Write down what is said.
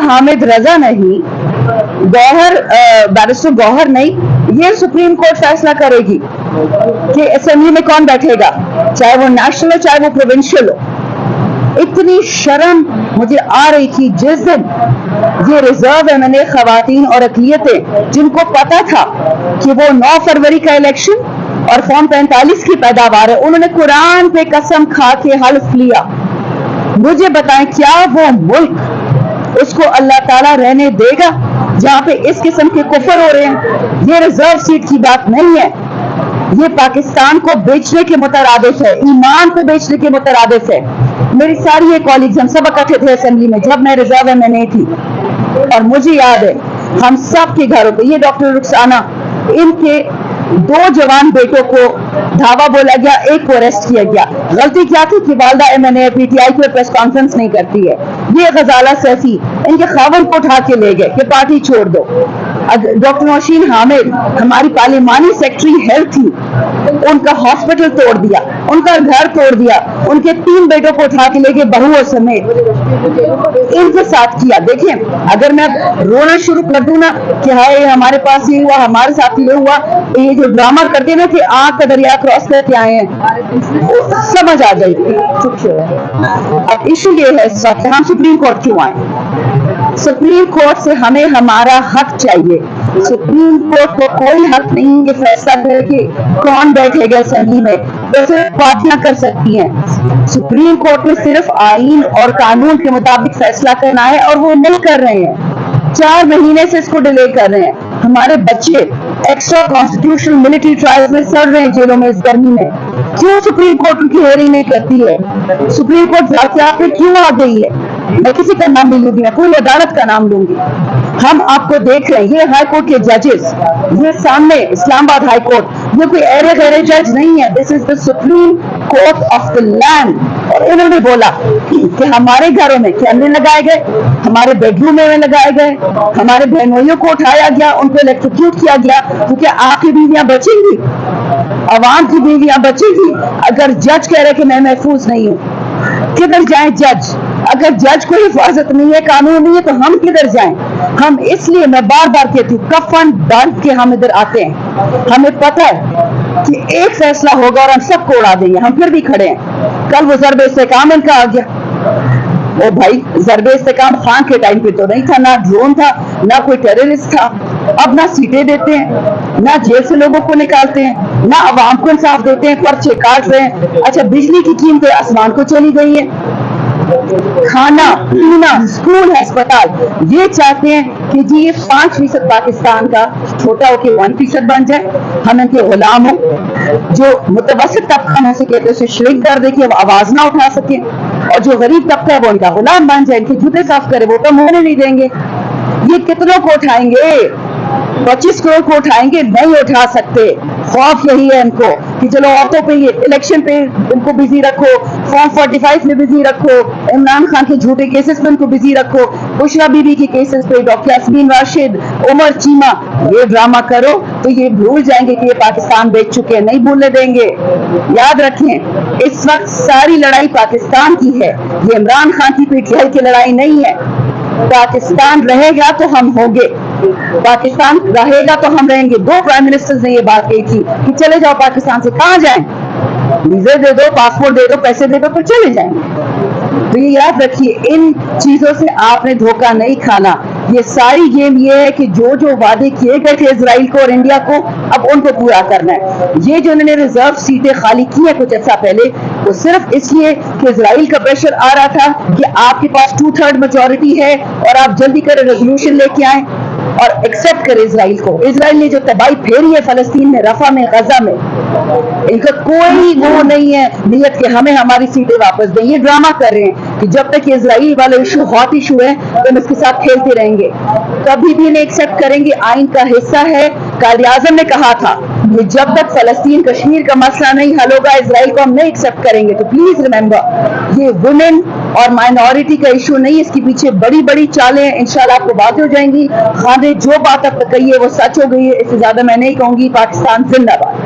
हामिद रजा नहीं, गौहर बैरिस्टर गौहर नहीं, ये सुप्रीम कोर्ट फैसला करेगी कि असेंबली में कौन बैठेगा, चाहे वो नेशनल हो चाहे वो प्रोविंशियल हो। इतनी शर्म मुझे आ रही थी जिस दिन ये रिजर्व एमएनए खवातीन और अक़लियतें, जिनको पता था कि वो 9 फरवरी का इलेक्शन और फॉर्म 45 की पैदावार है, उन्होंने कुरान पे कसम खा के हल्फ लिया। मुझे बताएं क्या वो मुल्क उसको अल्लाह ताला रहने देगा जहां पे इस किस्म के कुफर हो रहे हैं? ये रिजर्व सीट की बात नहीं है, ये पाकिस्तान को बेचने के मुतरादिफ है, ईमान को बेचने के मुतरादिफ है। मेरी सारी ये कॉलीग्स, हम सब इकट्ठे थे असेंबली में जब मैं रिजर्व एमएनए थी, और मुझे याद है हम सब के घरों पे ये डॉक्टर रुखसाना, इनके 2 जवान बेटों को धावा बोला गया, एक को अरेस्ट किया गया। गलती क्या थी कि वालदा एमएनए पीटीआई पे प्रेस कॉन्फ्रेंस नहीं करती है। ये गजाला सैफी इनके खावन को उठा के ले गए कि पार्टी छोड़ दो। डॉक्टर नौशीन हामिद हमारी पार्लिमानी सेक्रेटरी हेल्थ थी, उनका हॉस्पिटल तोड़ दिया, उनका घर तोड़ दिया, उनके 3 बेटों को उठा के लेके बहुओं समेत इनके साथ किया। देखिए अगर मैं रोना शुरू कर दूं ना कि हाय हमारे पास ये हुआ, हमारे साथ ये हुआ, ये जो ड्रामा करते ना कि आग का दरिया क्रॉस करके आए हैं, समझ आ जाएगी। अब इशू ये है इस वक्त हम सुप्रीम कोर्ट क्यों आए? सुप्रीम कोर्ट से हमें हमारा हक चाहिए। सुप्रीम कोर्ट को कोई हक नहीं ये फैसला करे कि कौन बैठेगा असेंबली में, तो सिर्फ पार्टियां कर सकती हैं। सुप्रीम कोर्ट में सिर्फ आईन और कानून के मुताबिक फैसला करना है और वो नहीं कर रहे हैं। 4 महीने से इसको डिले कर रहे हैं। हमारे बच्चे एक्स्ट्रा कॉन्स्टिट्यूशनल मिलिट्री ट्रायल्स में सड़ रहे हैं जेलों में इस गर्मी में। क्यों सुप्रीम कोर्ट उनकी हेयरिंग नहीं करती है? सुप्रीम कोर्ट जाके आप पे क्यों आ गई है? मैं किसी का नाम नहीं लूंगी, मैं कोई अदालत का नाम लूंगी। हम आपको देख रहे हैं, ये हाई कोर्ट के जजेस, ये सामने इस्लामाबाद हाई कोर्ट, ये कोई एरे गहरे जज नहीं है, this is the supreme court of the land. और इन्होंने बोला कि हमारे घरों में कैमरे लगाए गए, हमारे बेडरूम में लगाए गए, हमारे बहनोइयों को उठाया गया, उनको इलेक्ट्रोक्यूट किया गया, क्योंकि आपकी बीवियां बचेंगी, अवाम की बीवियां बचेगी। अगर जज कह रहे कि मैं महफूज नहीं हूँ, किधर जाए जज? अगर जज को हिफाजत नहीं है, कानून नहीं है, तो हम किधर जाएं? हम इसलिए मैं बार बार कहती हूँ, कफन बांध के हम इधर आते हैं। हमें पता है कि एक फैसला होगा और हम सबको उड़ा देंगे, हम फिर भी खड़े हैं। कल वो ज़रबे इस्तेकाम इनका आ गया, ओ भाई ज़रबे इस्तेकाम खान के टाइम पे तो नहीं था, ना ड्रोन था, ना कोई टेररिस्ट था। अब ना सीटें देते हैं, ना जेल से लोगों को निकालते हैं, ना अवाम को इंसाफ देते हैं, पर्चे काट रहे हैं। अच्छा बिजली की कीमतें आसमान को चली गई है, खाना पीना स्कूल अस्पताल, ये चाहते हैं कि जी ये 5% पाकिस्तान का छोटा होकर 1% बन जाए, हम इनके गुलाम हो। जो मुतवस्सित तबका में से कहते हैं उसे श्रिंक कर दे कि वो आवाज ना उठा सके, और जो गरीब तबका है वो इनका गुलाम बन जाए, इनके जूते साफ करे, वो तो होने नहीं देंगे। ये कितनों को उठाएंगे? 25 करोड़ को उठाएंगे? नहीं उठा सकते। खौफ यही है इनको कि चलो औरतों पे ये इलेक्शन पे इनको बिजी रखो, फॉर्म 45 में बिजी रखो, इमरान खान के झूठे केसेस में इनको बिजी रखो, बुशरा बीबी के केसेस पे, डॉक्टर यास्मीन राशिद, उमर चीमा, ये ड्रामा करो तो ये भूल जाएंगे कि ये पाकिस्तान बेच चुके हैं, नहीं भूलने देंगे। याद रखें इस वक्त सारी लड़ाई पाकिस्तान की है, ये इमरान खान की पीटीआई की लड़ाई नहीं है। पाकिस्तान रहेगा तो हम होंगे, पाकिस्तान रहेगा तो हम रहेंगे। 2 प्राइम मिनिस्टर्स ने ये बात कही थी कि चले जाओ पाकिस्तान से, कहां जाएं? वीजे दे दो, पासपोर्ट दे दो, पैसे दे दो तो चले जाएंगे। तो ये याद रखिए, इन चीजों से आपने धोखा नहीं खाना। ये सारी गेम ये है कि जो जो वादे किए गए थे इजराइल को और इंडिया को, अब उनको पूरा करना है। ये जो उन्होंने रिजर्व सीटें खाली की है कुछ अर्सा पहले, वो सिर्फ इसलिए कि इजराइल का प्रेशर आ रहा था कि आपके पास 2/3 मेजॉरिटी है और आप जल्दी कर रेजोल्यूशन लेके आए और एक्सेप्ट करे इजराइल को। इजराइल ने जो तबाही फेरी है फलस्तीन में, रफा में, गजा में, इनका कोई वो नहीं है नियत कि हमें हमारी सीटें वापस दें। ये ड्रामा कर रहे हैं कि जब तक इजराइल वाला इशू हॉट इशू है तो हम इसके साथ खेलते रहेंगे, कभी भी नहीं एक्सेप्ट करेंगे। आइन का हिस्सा है। कायदे आज़म ने कहा था कि जब तक फलस्तीन कश्मीर का मसला नहीं हल होगा इजराइल को हम नहीं एक्सेप्ट करेंगे। तो प्लीज रिमेंबर, ये वुमेन और माइनॉरिटी का इशू नहीं, इसके पीछे बड़ी बड़ी चालें हैं। इंशाल्लाह आपको बातें हो जाएंगी। खान ने जो बात अब तक कही है वो सच हो गई है, इससे ज्यादा मैं नहीं कहूंगी। पाकिस्तान जिंदाबाद।